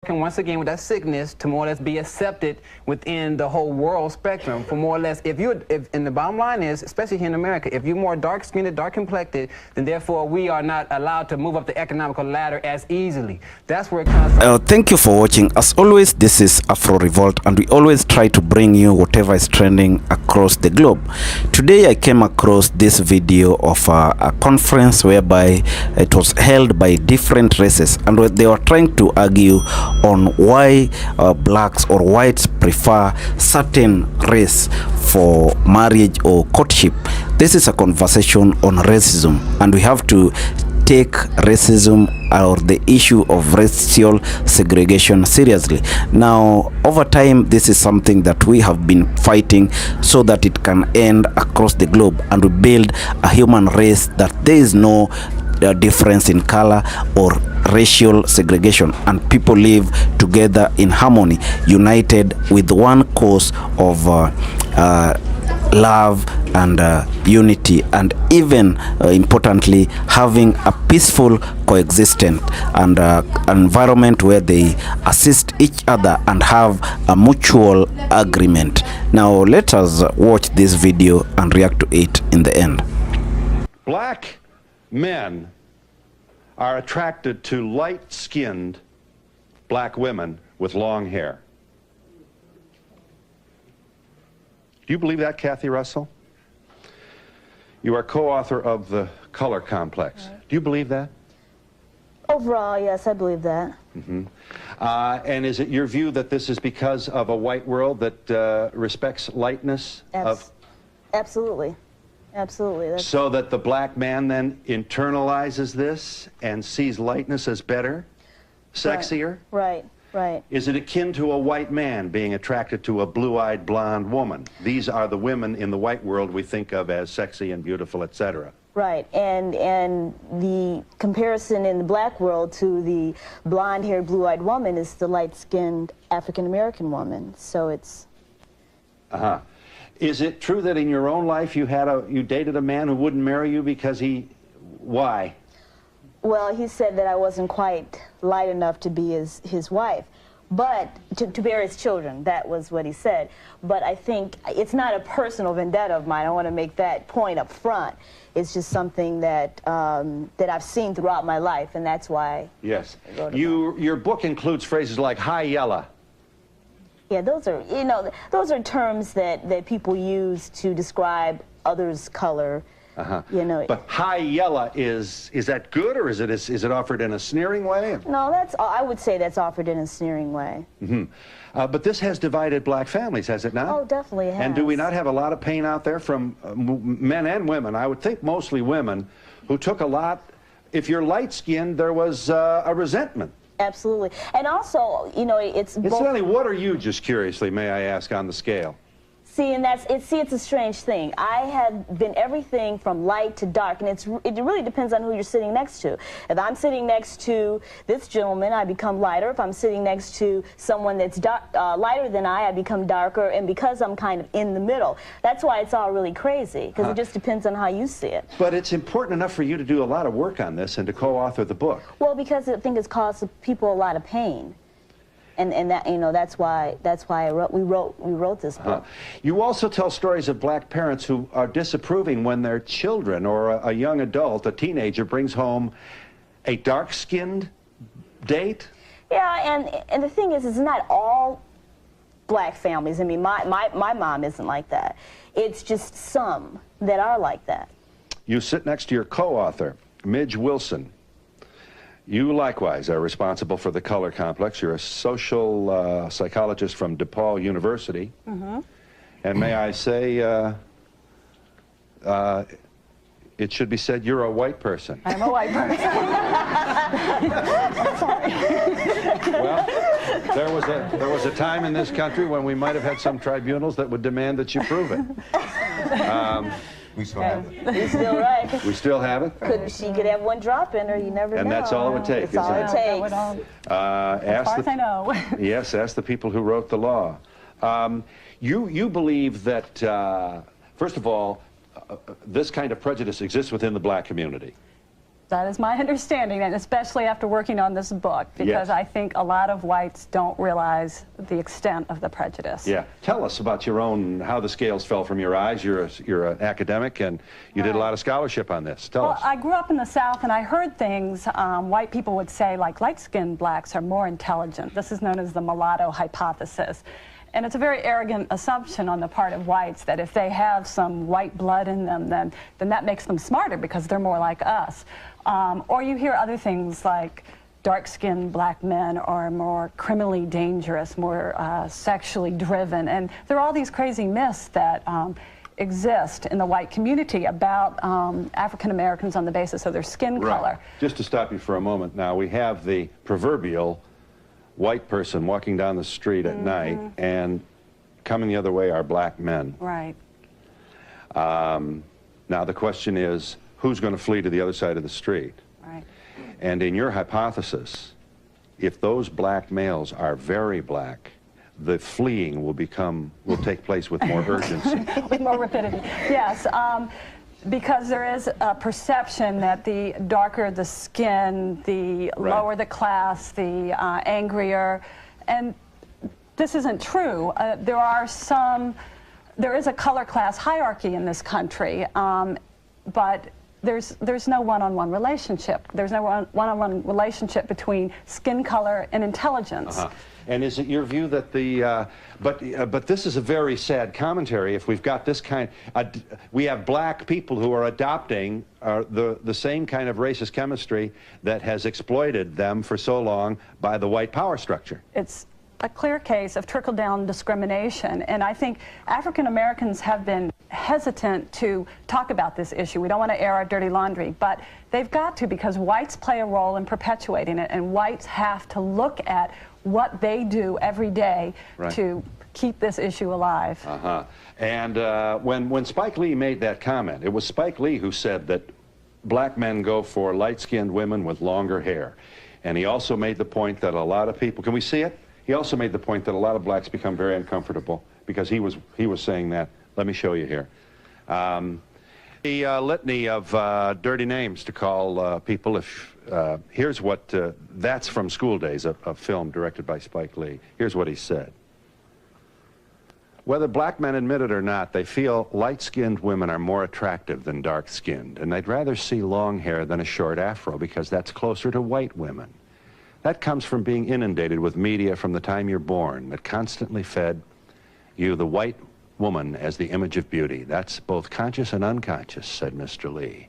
working once again with that sickness to more or less be accepted within the whole world spectrum. For more or less, and the bottom line is, especially here in America, if you're more dark-skinned, dark-complected, then therefore we are not allowed to move up the economical ladder as easily. That's where it comes from. Thank you for watching. As always, this is Afro Revolt, and we always try to bring you whatever is trending across the globe. Today I came across this video of a conference whereby it was held by different races, and they were trying to argue on why blacks or whites prefer certain race for marriage or courtship. This is a conversation on racism, and we have to take racism or the issue of racial segregation seriously. Now, over time, this is something that we have been fighting so that it can end across the globe, and we build a human race that there is no difference in color or racial segregation, and people live together in harmony, united with one cause of love and unity, and even importantly, having a peaceful coexistence and an environment where they assist each other and have a mutual agreement. Now let us watch this video and react to it in the end. Black men are attracted to light-skinned black women with long hair. Do you believe that, Kathy Russell? You are co-author of The Color Complex. Do you believe that? Overall, yes, I believe that. Mm-hmm. And is it your view that this is because of a white world that respects lightness? Absolutely. Absolutely. So that the black man then internalizes this and sees lightness as better, sexier? Right. Is it akin to a white man being attracted to a blue-eyed blonde woman? These are the women in the white world we think of as sexy and beautiful, etc. Right, and the comparison in the black world to the blonde-haired, blue-eyed woman is the light-skinned African-American woman. So it's... Uh-huh. Is it true that in your own life you dated a man who wouldn't marry you because why? Well, he said that I wasn't quite light enough to be his wife, but to bear his children. That was what he said. But I think it's not a personal vendetta of mine. I want to make that point up front. It's just something that that I've seen throughout my life, and that's why. Yes. Your book includes phrases like "high yella." Yeah, those are terms that people use to describe others' color. Uh-huh. You know. But high yella is that good, or is it offered in a sneering way? No, I would say that's offered in a sneering way. Mm-hmm. But this has divided black families, has it not? Oh, definitely it has. And do we not have a lot of pain out there from men and women? I would think mostly women who took a lot. If you're light-skinned, there was a resentment. Absolutely. And also, it's both. Incidentally, what are you, just curiously, may I ask, on the scale? See, and it's a strange thing. I have been everything from light to dark, and it really depends on who you're sitting next to. If I'm sitting next to this gentleman, I become lighter. If I'm sitting next to someone that's lighter than I become darker, and because I'm kind of in the middle. That's why it's all really crazy, because it just depends on how you see it. But it's important enough for you to do a lot of work on this and to co-author the book. Well, because I think it's caused people a lot of pain. And that, that's why we wrote this book. You also tell stories of black parents who are disapproving when their children or a young adult, a teenager, brings home a dark-skinned date. Yeah, and the thing is, it's not all black families. I mean, my mom isn't like that. It's just some that are like that. You sit next to your co-author, Midge Wilson. You likewise are responsible for The Color Complex. You're a social psychologist from DePaul University. Mm-hmm. And may I say, it should be said, you're a white person. I'm a white person. Well, there was a time in this country when we might have had some tribunals that would demand that you prove it. We still have it. You're still right. We still have it? She could have one drop in her, you never know. And that's all it would take, That's all it takes. As far as I know. Yes, ask the people who wrote the law. You believe that, first of all, this kind of prejudice exists within the black community. That is my understanding, and especially after working on this book, because Yes. I think a lot of whites don't realize the extent of the prejudice. Yeah. Tell us about your own, how the scales fell from your eyes. You're an academic, and you did a lot of scholarship on this. Tell us. I grew up in the South, and I heard things white people would say, like light-skinned blacks are more intelligent. This is known as the mulatto hypothesis. And it's a very arrogant assumption on the part of whites that if they have some white blood in them, then that makes them smarter because they're more like us. Or you hear other things like dark-skinned black men are more criminally dangerous, more sexually driven. And there are all these crazy myths that exist in the white community about African Americans on the basis of their skin color. Just to stop you for a moment now, we have the proverbial white person walking down the street at night, and coming the other way are black men. Right. Now the question is, who's going to flee to the other side of the street? Right. And in your hypothesis, if those black males are very black, the fleeing will take place with more urgency. With more rapidity. Yes. Because there is a perception that the darker the skin, the lower the class, the angrier, and this isn't true. There is a color class hierarchy in this country, but there's no one-on-one relationship. There's no one-on-one relationship between skin color and intelligence. And is it your view that but this is a very sad commentary if we've got this kind, we have black people who are adopting the same kind of racist chemistry that has exploited them for so long by the white power structure? It's a clear case of trickle-down discrimination, and I think African Americans have been hesitant to talk about this issue. We don't want to air our dirty laundry, but they've got to, because whites play a role in perpetuating it, and whites have to look at what they do every day to keep this issue alive. And when Spike Lee made that comment, it was Spike Lee who said that black men go for light-skinned women with longer hair. And he also made the point that a lot of people, can we see it? He also made the point that a lot of blacks become very uncomfortable because he was saying that. Let me show you here. The litany of dirty names to call people. If here's what, that's from School Days, a film directed by Spike Lee. Here's what he said. Whether black men admit it or not, they feel light-skinned women are more attractive than dark-skinned, and they'd rather see long hair than a short afro because that's closer to white women. That comes from being inundated with media from the time you're born that constantly fed you the white woman as the image of beauty. That's both conscious and unconscious, said Mr. Lee.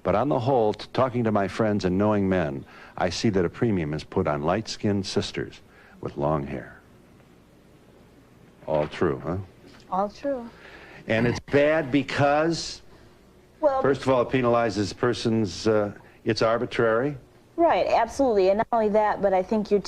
But on the whole, talking to my friends and knowing men, I see that a premium is put on light-skinned sisters with long hair. All true, huh? All true. And it's bad because, Well, first of all, it penalizes persons, it's arbitrary. Right, absolutely. And not only that, but I think you're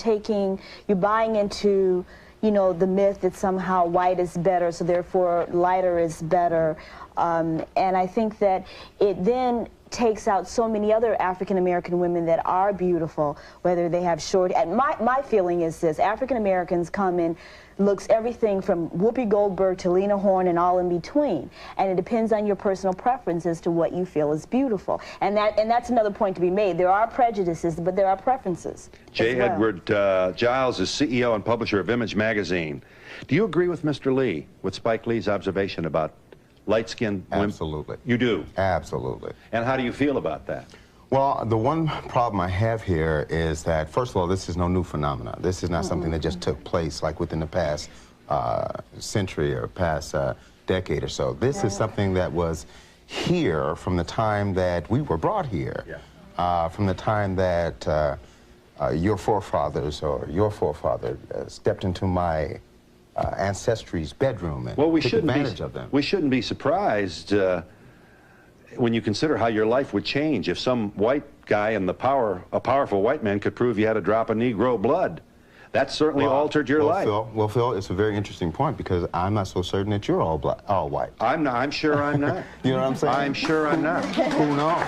buying into, you know, the myth that somehow white is better, so therefore lighter is better. And I think that it then takes out so many other African-American women that are beautiful, whether they have short, and my feeling is this: African-Americans come in looks everything from Whoopi Goldberg to Lena Horne and all in between, and it depends on your personal preference as to what you feel is beautiful. And that's another point to be made. There are prejudices, but there are preferences. J. Edward Giles is CEO and publisher of Image magazine. Do you agree with Mr. Lee, with Spike Lee's observation about light-skinned women? Absolutely. You do? Absolutely. And how do you feel about that? Well, the one problem I have here is that, first of all, this is no new phenomenon. This is not something that just took place like within the past century or past decade or so. This is something that was here from the time that we were brought here, from the time that your forefathers or your forefather stepped into my ancestry's bedroom and took advantage of them. We shouldn't be surprised when you consider how your life would change if some white guy in a powerful white man could prove you had a drop of Negro blood. That certainly altered your life. Phil, it's a very interesting point because I'm not so certain that you're all white. I'm sure I'm not. You know what I'm saying? I'm sure I'm not. Who knows?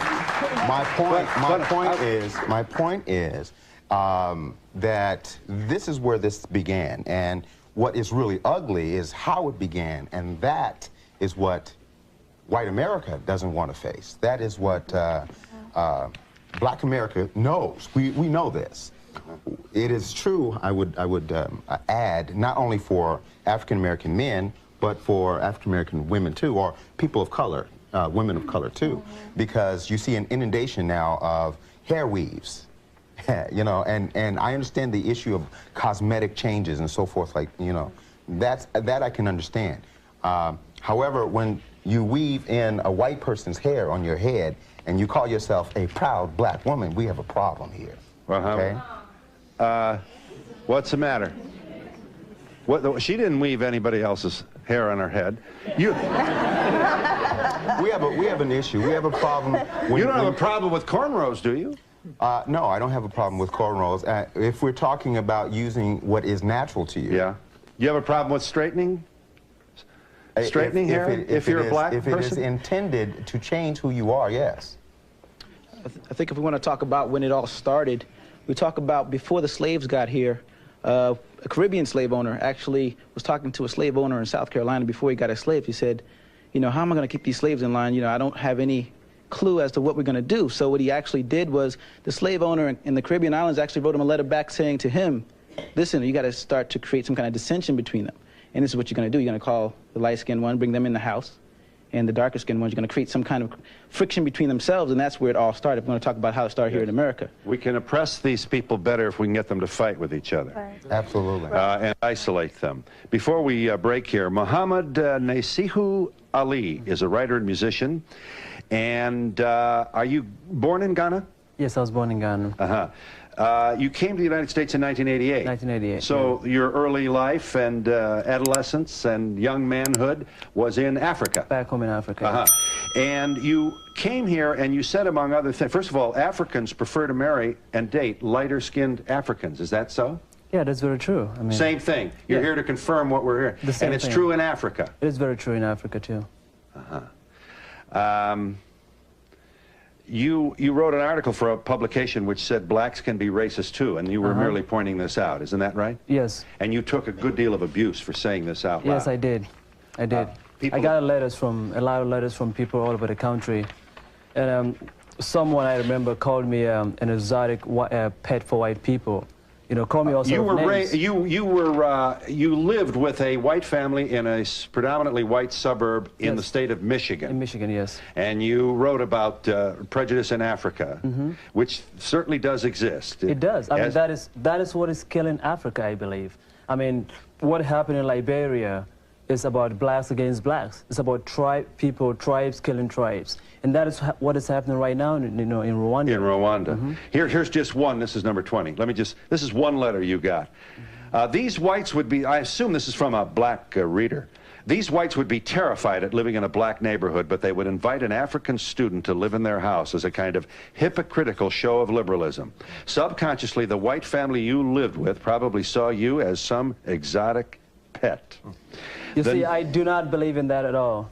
My point is that this is where this began, and what is really ugly is how it began, and that is what white America doesn't want to face. That is what Black America knows. We know this. It is true, I would add, not only for African American men, but for African American women too, or people of color, women of color too, because you see an inundation now of hair weaves, you know, and I understand the issue of cosmetic changes and so forth, like, you know, that I can understand. However, when you weave in a white person's hair on your head and you call yourself a proud black woman, we have a problem here. Well, okay? What's the matter? She didn't weave anybody else's hair on her head. You. We have an issue. We have a problem. You don't have a problem with cornrows, do you? No, I don't have a problem with cornrows. If we're talking about using what is natural to you. Yeah. You have a problem with straightening? Straightening hair? If you're a black person? If it is intended to change who you are, yes. I think if we want to talk about when it all started, we talk about before the slaves got here. A Caribbean slave owner actually was talking to a slave owner in South Carolina before he got a slave. He said, you know, how am I going to keep these slaves in line? You know, I don't have any clue as to what we're going to do. So what he actually did was the slave owner in the Caribbean islands actually wrote him a letter back saying to him, listen, you got to start to create some kind of dissension between them. And this is what you're going to do. You're going to call the light-skinned one, bring them in the house, and the darker-skinned ones, you're going to create some kind of friction between themselves, and that's where it all started. We're going to talk about how it started here in America. We can oppress these people better if we can get them to fight with each other. Right. Absolutely. And isolate them. Before we break here, Muhammad Nasihu Ali is a writer and musician. And are you born in Ghana? Yes, I was born in Ghana. You came to the United States in 1988. 1988. So yeah. your early life and adolescence and young manhood was in Africa. Back home in Africa. And you came here and you said, among other things, first of all, Africans prefer to marry and date lighter-skinned Africans. Is that so? Yeah, that's very true. I mean, same thing. You're here to confirm what we're hearing. And it's true in Africa. It is very true in Africa, too. You wrote an article for a publication which said blacks can be racist too, and you were merely pointing this out. Isn't that right? Yes. And you took a good deal of abuse for saying this out loud. Yes, I did. I did. I got a lot of letters from people all over the country. And someone I remember called me an exotic pet for white people. You know, call me also. You lived with a white family in a predominantly white suburb in the state of Michigan. In Michigan, yes. And you wrote about prejudice in Africa, which certainly does exist. It does. I mean, that is what is killing Africa, I believe. I mean, what happened in Liberia is about blacks against blacks. It's about tribes killing tribes. And that is what is happening right now in Rwanda. In Rwanda. Here's just one. This is number 20. This is one letter you got. These whites would be, I assume this is from a black reader. These whites would be terrified at living in a black neighborhood, but they would invite an African student to live in their house as a kind of hypocritical show of liberalism. Subconsciously, the white family you lived with probably saw you as some exotic pet. You see, I do not believe in that at all.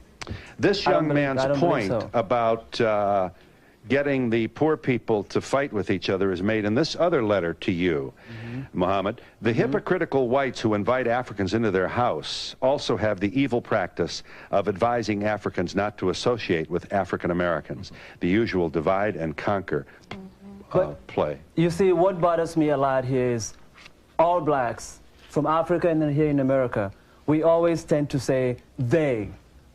This young man's point about getting the poor people to fight with each other is made in this other letter to you, Muhammad. The hypocritical whites who invite Africans into their house also have the evil practice of advising Africans not to associate with African Americans, the usual divide and conquer play. You see, what bothers me a lot here is all blacks from Africa and then here in America, we always tend to say they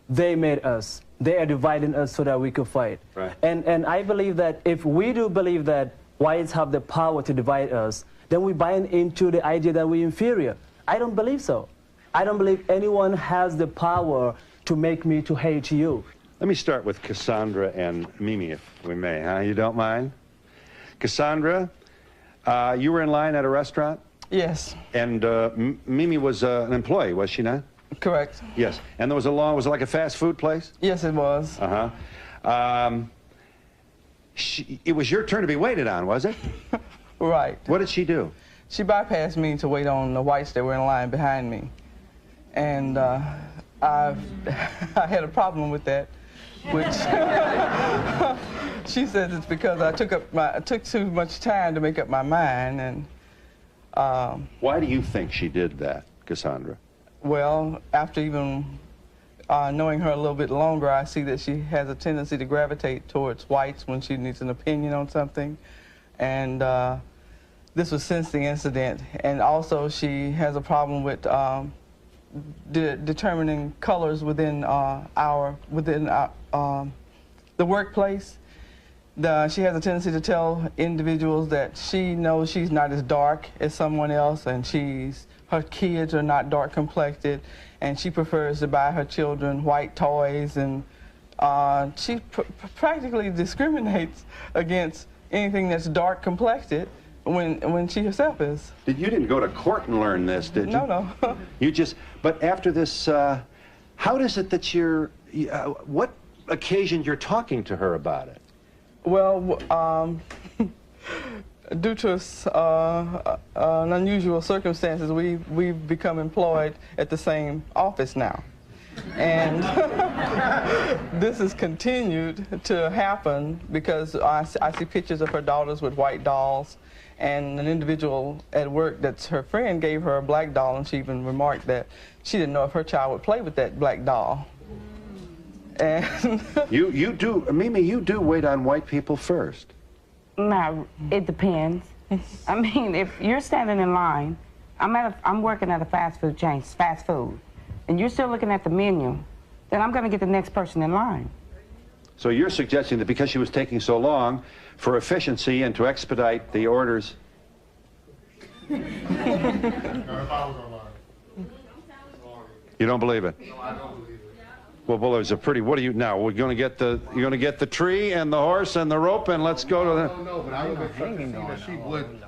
made us. They are dividing us so that we could fight. Right. And I believe that if we do believe that whites have the power to divide us, then we buy into the idea that we're inferior. I don't believe so. I don't believe anyone has the power to make me to hate you. Let me start with Cassandra and Mimi, if we may, huh? You don't mind? Cassandra, you were in line at a restaurant? Yes. And Mimi was an employee, was she not? Correct. Yes. And there was was it like a fast food place? Yes, it was. It was your turn to be waited on, was it? Right. What did she do? She bypassed me to wait on the whites that were in line behind me. And I had a problem with that, which she says it's because I took too much time to make up my mind. And why do you think she did that, Cassandra? well, after even knowing her a little bit longer, I see that she has a tendency to gravitate towards whites when she needs an opinion on something. And this was since the incident. And also she has a problem with determining colors within the workplace. She has a tendency to tell individuals that she knows she's not as dark as someone else, and her kids are not dark complected, and she prefers to buy her children white toys, and she practically discriminates against anything that's dark complected when she herself is. You didn't go to court and learn this, did you? No. You just, but after this, how is it that what occasion you're talking to her about it? Well, due to an unusual circumstances, we've become employed at the same office now. And this has continued to happen because I see pictures of her daughters with white dolls, and an individual at work that's her friend gave her a black doll, and she even remarked that she didn't know if her child would play with that black doll. And Mimi, you do wait on white people first. No, it depends. I mean, if you're standing in line, I'm working at a fast food chain, fast food, and you're still looking at the menu, then I'm going to get the next person in line. So you're suggesting that because she was taking so long, for efficiency and to expedite the orders. You don't believe it? No, I don't believe it. Well, there's a pretty. What do you now? We're going to get the. You're going to get the tree and the horse and the rope, and let's go to the. No, but I would expect to see that she would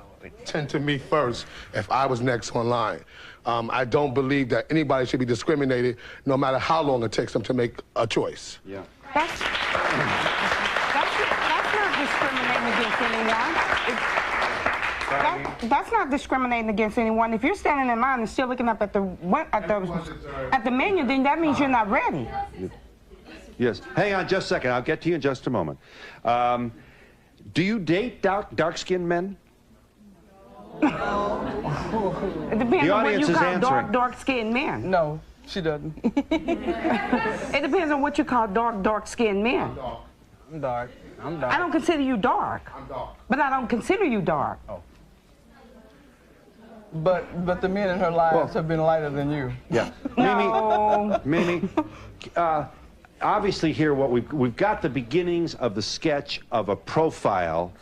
tend to me first if I was next on line. I don't believe that anybody should be discriminated, no matter how long it takes them to make a choice. Yeah. That's not discriminating against anyone. That's not discriminating against anyone. If you're standing in line and still looking up at the menu, then that means you're not ready. Yes. Hang on just a second. I'll get to you in just a moment. Do you date dark-skinned men? It depends on what you call dark-skinned men. No, she doesn't. It depends on what you call dark-skinned men. I'm dark. I'm dark. I don't consider you dark. I'm dark. But I don't consider you dark. Oh. But the men in her lives have been lighter than you. Yeah. No. Mimi, obviously here we've got the beginnings of the sketch of a profile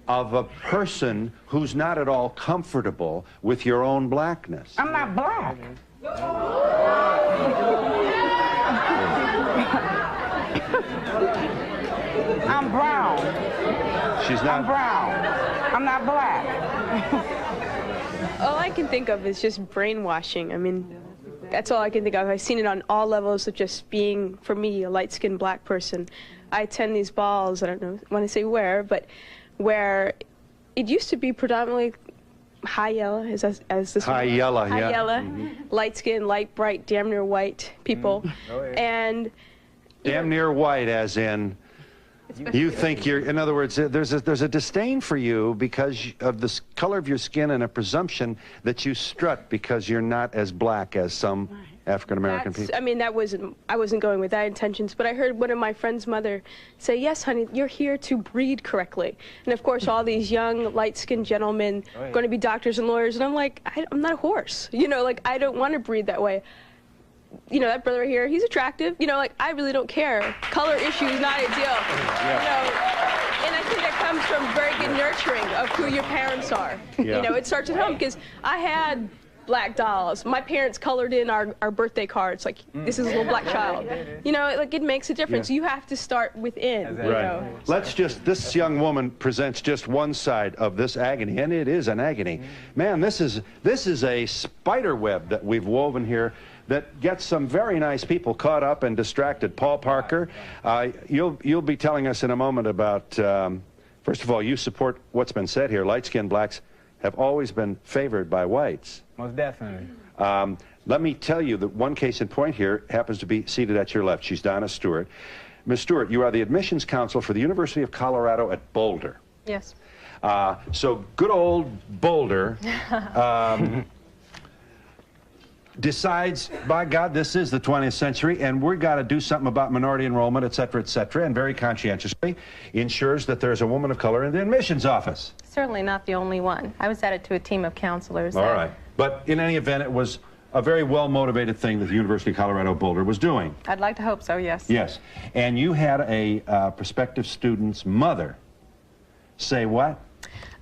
of a person who's not at all comfortable with your own blackness. I'm not black. I'm brown. She's not. I'm brown. I'm not black. All I can think of is just brainwashing. I mean, that's all I can think of. I've seen it on all levels of just being, for me, a light-skinned black person. I attend these balls, I don't want to say where, but where it used to be predominantly high yellow, High yellow, light skin, light, bright, damn near white people. Oh, yeah. And Damn near white, as in you think you're, in other words, there's a disdain for you because of the color of your skin and a presumption that you strut because you're not as black as some African-American people. I mean, I wasn't going with that intentions, but I heard one of my friend's mother say, yes, honey, you're here to breed correctly. And of course, all these young, light-skinned gentlemen are going to be doctors and lawyers, and I'm like, I'm not a horse. You know, like, I don't want to breed that way. You know, that brother right here, he's attractive. You know, like, I really don't care. Color issue is not a deal. Yeah. You know, and I think that comes from very good nurturing of who your parents are. Yeah. You know, it starts at home, because I had black dolls. My parents colored in our birthday cards, like, this is a little black child. You know, like, it makes a difference. You have to start within, you know. Let's just, this young woman presents just one side of this agony, and it is an agony. Man, this is a spider web that we've woven here that gets some very nice people caught up and distracted. Paul Parker, you'll be telling us in a moment about, first of all, you support what's been said here. Light-skinned blacks have always been favored by whites. Most definitely. Let me tell you that one case in point here happens to be seated at your left. She's Donna Stewart. Ms. Stewart, you are the admissions counsel for the University of Colorado at Boulder. Yes. So good old Boulder. decides, by God, this is the 20th century, and we've got to do something about minority enrollment, et cetera, and very conscientiously ensures that there's a woman of color in the admissions office. Certainly not the only one. I was added to a team of counselors. All right. But in any event, it was a very well-motivated thing that the University of Colorado Boulder was doing. I'd like to hope so, yes. Yes. And you had a prospective student's mother say what?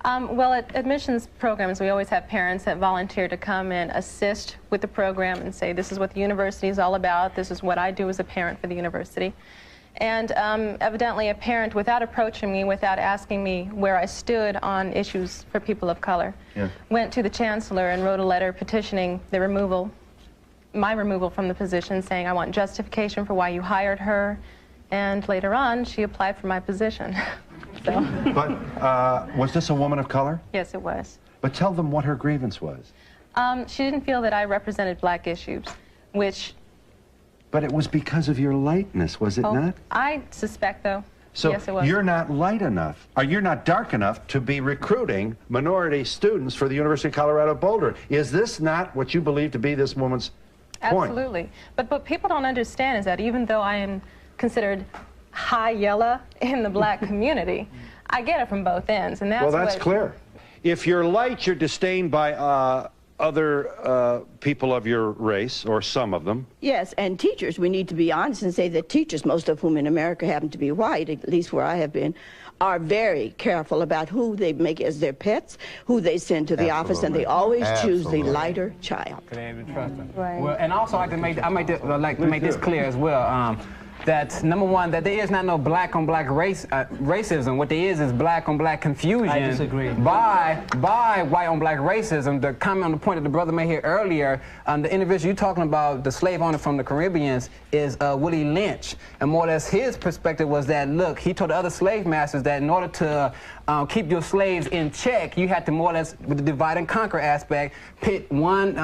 Well, at admissions programs, we always have parents that volunteer to come and assist with the program and say, this is what the university is all about, this is what I do as a parent for the university. And evidently a parent, without approaching me, without asking me where I stood on issues for people of color, went to the chancellor and wrote a letter petitioning the removal, my removal from the position, saying I want justification for why you hired her. And later on, she applied for my position. So. But was this a woman of color? Yes, it was. But tell them what her grievance was. She didn't feel that I represented black issues, which... But it was because of your lightness, was it not? I suspect, though. So yes, it was. You're not light enough, or you're not dark enough to be recruiting minority students for the University of Colorado Boulder. Is this not what you believe to be this woman's point? Absolutely. But what people don't understand is that even though I am considered high yellow in the black community, I get it from both ends, and that's well, that's clear. If you're light, you're disdained by other people of your race, or some of them. Yes, and teachers, we need to be honest and say that teachers, most of whom in America happen to be white, at least where I have been, are very careful about who they make as their pets, who they send to the office, and they always choose the lighter child. Right. Well, and also I like to make this clear as well. That number one, that there is not no black on black racism. What there is black on black confusion. I disagree. By white on black racism. The comment on the point that the brother made here earlier, the individual you're talking about, the slave owner from the Caribbeans, is Willie Lynch. And more or less his perspective was that, look, he told the other slave masters that in order to keep your slaves in check, you had to more or less, with the divide and conquer aspect, pit one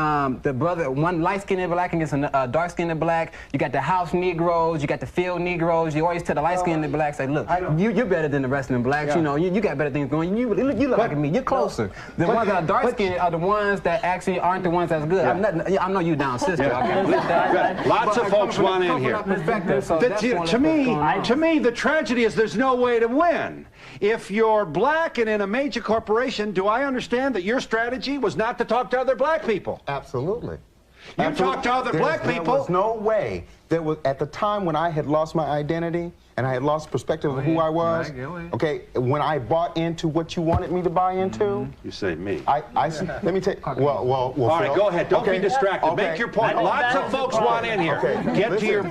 light-skinned black against a dark-skinned black. You got the house Negroes, you got the field Negroes. You always tell the light-skinned blacks, say, look, you're better than the rest of them blacks. You know, you got better things going. You look like me. You're closer. The ones that are dark-skinned are the ones that actually aren't the ones that's good. I know you down, sister. Lots of folks want in here. To me, the tragedy is there's no way to win. If you're black and in a major corporation, do I understand that your strategy was not to talk to other black people? Absolutely. You talk to other black people. There was no way. There was, at the time when I had lost my identity and I had lost perspective of who I was, okay, when I bought into what you wanted me to buy into. You say me. Let me tell you. Well, all right, go ahead. Don't be distracted. Make your point. Lots of folks want in here.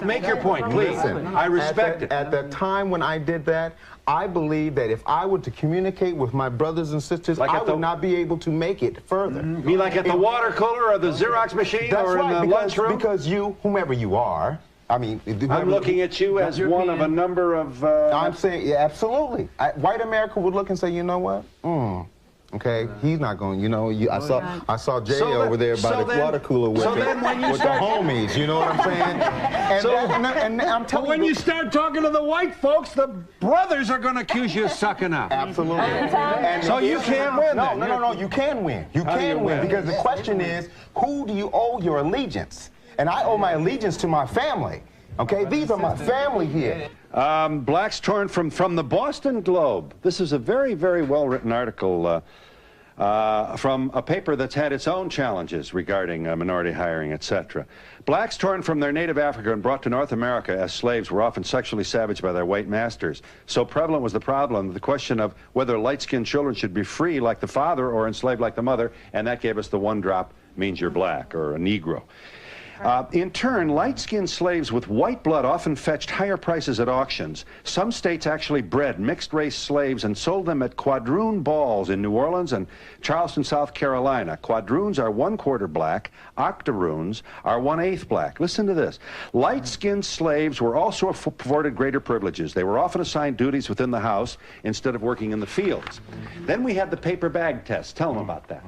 Make your point, please. I respect it. At the time when I did that, I believe that if I were to communicate with my brothers and sisters, I would not be able to make it further. Be like at the water cooler or the Xerox machine or in the lunchroom? Because you, whomever you are, I mean... I'm looking at you as one of a number of... I'm saying, yeah, absolutely. White America would look and say, you know what? Okay, he's not going, you know, I saw Jay over there by the water cooler with the homies, you know what I'm saying? And I'm telling you... when you start talking to the white folks, the brothers are going to accuse you of sucking up. Absolutely. And so you can't win then. No, you can win. You can win. Because the question is, who do you owe your allegiance? And I owe my allegiance to my family. Okay, these are my family here. Blacks torn from the Boston Globe. This is a very, very well-written article from a paper that's had its own challenges regarding minority hiring, etc. Blacks torn from their native Africa and brought to North America as slaves were often sexually savaged by their white masters. So prevalent was the problem, the question of whether light-skinned children should be free like the father or enslaved like the mother, and that gave us the one drop means you're black or a Negro. In turn, light-skinned slaves with white blood often fetched higher prices at auctions. Some states actually bred mixed-race slaves and sold them at quadroon balls in New Orleans and Charleston, South Carolina. Quadroons are 1/4 black. Octoroons are 1/8 black. Listen to this. Light-skinned slaves were also afforded greater privileges. They were often assigned duties within the house instead of working in the fields. Then we had the paper bag test. Tell them about that.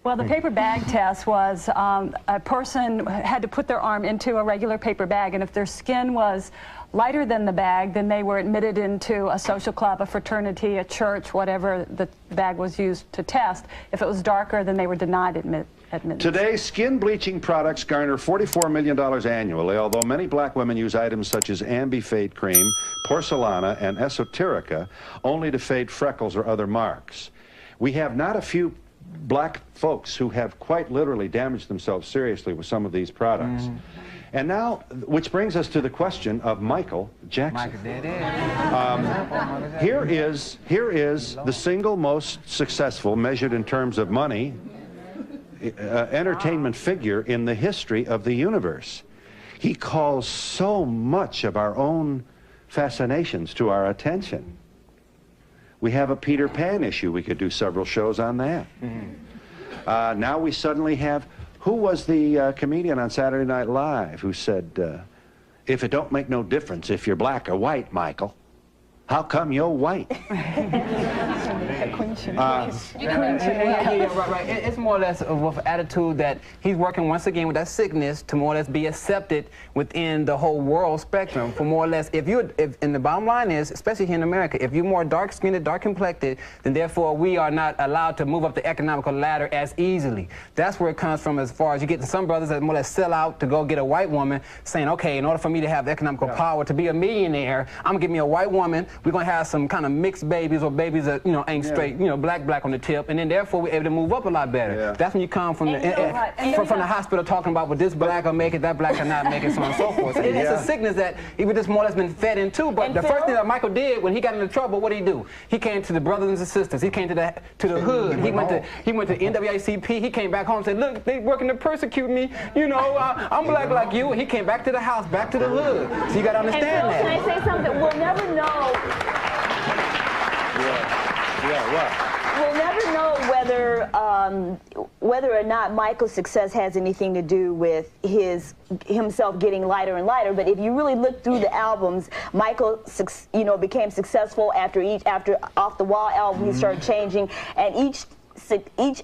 Well, the paper bag test was a person had to put their arm into a regular paper bag, and if their skin was lighter than the bag, then they were admitted into a social club, a fraternity, a church, whatever the bag was used to test. If it was darker, then they were denied admittance. Today, skin bleaching products garner $44 million annually, although many black women use items such as Ambifade cream, Porcelana, and Esoterica only to fade freckles or other marks. We have not a few black folks who have quite literally damaged themselves seriously with some of these products. And now, which brings us to the question of Michael Jackson. Here is the single most successful, measured in terms of money, entertainment figure in the history of the universe. He calls so much of our own fascinations to our attention. We have a Peter Pan issue. We could do several shows on that. Now we suddenly have, who was the comedian on Saturday Night Live who said, if it don't make no difference if you're black or white, Michael, how come you're white? Right. It's more or less with an attitude that he's working once again with that sickness to more or less be accepted within the whole world spectrum. For more or less, and the bottom line is, especially here in America, if you're more dark-skinned, dark-complected, then therefore we are not allowed to move up the economical ladder as easily. That's where it comes from, as far as you get some brothers that more or less sell out to go get a white woman, saying, okay, in order for me to have the economical power to be a millionaire, I'm gonna get me a white woman. We're gonna have some kind of mixed babies or babies that ain't straight, black on the tip, and then therefore we're able to move up a lot better. That's when you come from from the hospital talking about, well, this black will make it, that black cannot make it, so on and so forth. So it's a sickness that he just more or less been fed into. But the first thing that Michael did when he got into trouble, what did he do? He came to the brothers and sisters. He came to the hood. He went to NAACP. He came back home and said, look, they working to persecute me. I'm black like you. And he came back to the house, back to the hood. So you got to understand that. Can I say something? We'll never know. We'll never know whether or not Michael's success has anything to do with himself getting lighter and lighter. But if you really look through the albums, Michael, became successful after Off the Wall album. He started changing, and each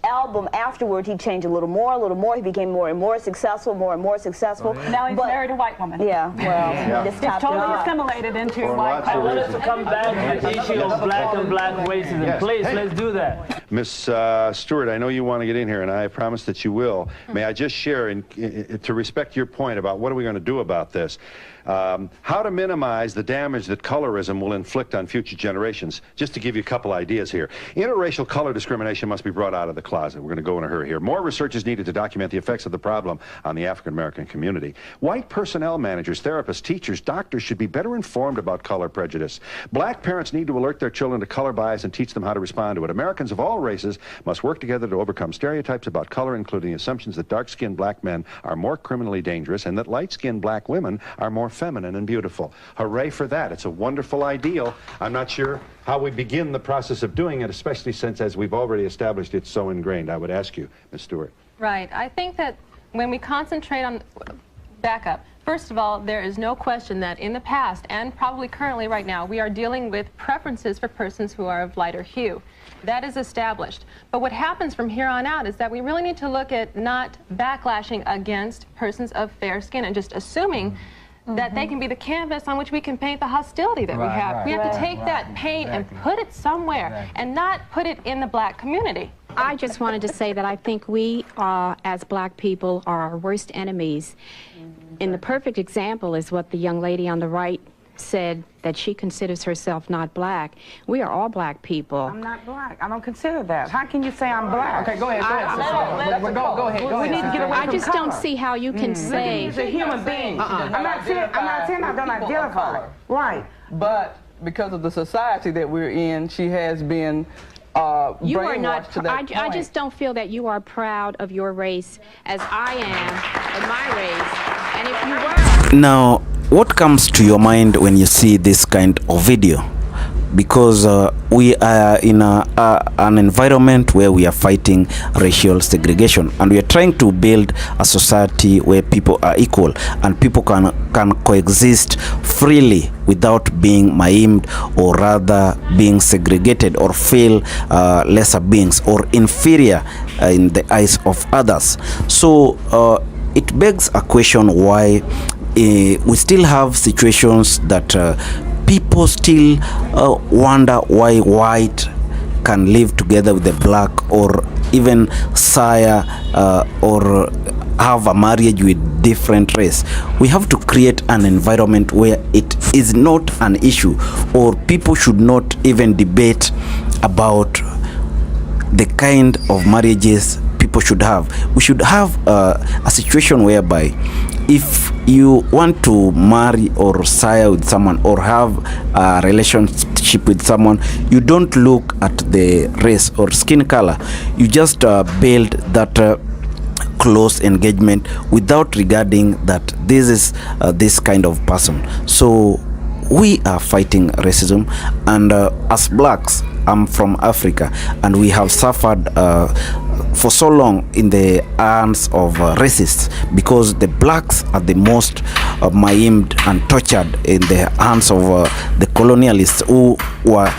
album afterward, he changed a little more. He became more and more successful. Now he's married a white woman. Yeah, well, He's totally assimilated into white I want woman. us to come back to the issue of black on black racism. Please, let's do that. Miss Stewart, I know you want to get in here, and I promise that you will. May I just share, to respect your point about what are we going to do about this, how to minimize the damage that colorism will inflict on future generations. Just to give you a couple ideas here. Interracial color discrimination must be brought out of the closet. We're going to go in a hurry here. More research is needed to document the effects of the problem on the African-American community. White personnel managers, therapists, teachers, doctors should be better informed about color prejudice. Black parents need to alert their children to color bias and teach them how to respond to it. Americans of all races must work together to overcome stereotypes about color, including assumptions that dark-skinned black men are more criminally dangerous and that light-skinned black women are more feminine and beautiful. Hooray for that. It's a wonderful ideal. I'm not sure how we begin the process of doing it, especially since, as we've already established, it's so ingrained. I would ask you, Ms. Stewart. Right. I think that when we concentrate on backup, first of all, there is no question that in the past and probably currently right now, we are dealing with preferences for persons who are of lighter hue. That is established. But what happens from here on out is that we really need to look at not backlashing against persons of fair skin and just assuming that they can be the canvas on which we can paint the hostility that we have. We have to take that paint and put it somewhere and not put it in the black community. I just wanted to say that I think we, as black people, are our worst enemies. And the perfect example is what the young lady on the right said, that she considers herself not black. We are all black people. I'm not black. I don't consider that. How can you say I'm black? Okay, go ahead. Go ahead. We need to get away I from just color. don't see how you can say. He's a human being. I'm not saying I don't identify. Right. But because of the society that we're in, she has been You are not. to that I just don't feel that you are proud of your race as I am of my race. And if you were. Now, what comes to your mind when you see this kind of video? Because we are in an environment where we are fighting racial segregation, and we are trying to build a society where people are equal and people can coexist freely without being maimed, or rather being segregated or feel lesser beings or inferior in the eyes of others. So it begs a question why we still have situations that people still wonder why white can live together with the black, or even sire or have a marriage with different race. We have to create an environment where it is not an issue, or people should not even debate about the kind of marriages people should have. We should have a situation whereby if you want to marry or sire with someone or have a relationship with someone, you don't look at the race or skin color. You just build that close engagement without regarding that this is this kind of person. So we are fighting racism, and as blacks, I'm from Africa, and we have suffered for so long in the hands of racists, because the blacks are the most maimed and tortured in the hands of the colonialists, who were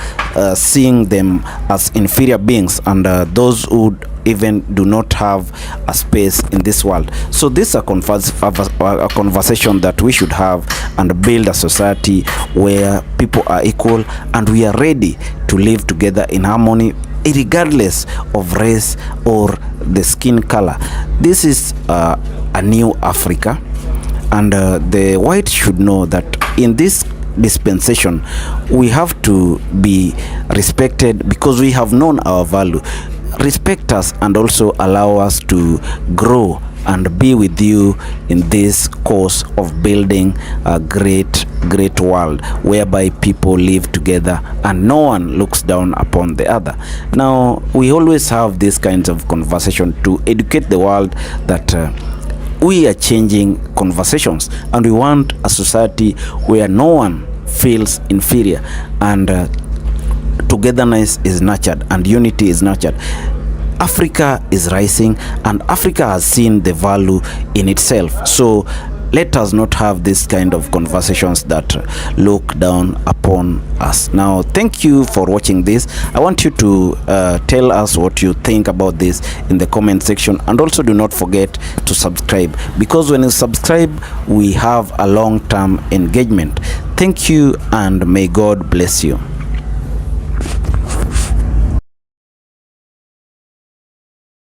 seeing them as inferior beings, and those who even do not have a space in this world. So this is a conversation that we should have, and build a society where people are equal and we are ready to live together in harmony, regardless of race or the skin color. This is a new Africa, and the whites should know that in this dispensation we have to be respected, because we have known our value. Respect us and also allow us to grow and be with you in this course of building a great world whereby people live together and no one looks down upon the other. Now, we always have these kinds of conversation to educate the world that we are changing conversations, and we want a society where no one feels inferior, and togetherness is nurtured and unity is nurtured. Africa is rising, and Africa has seen the value in itself. So let us not have this kind of conversations that look down upon us. Now, thank you for watching this. I want you to tell us what you think about this in the comment section, and also do not forget to subscribe, because when you subscribe, we have a long-term engagement. Thank you, and may God bless you.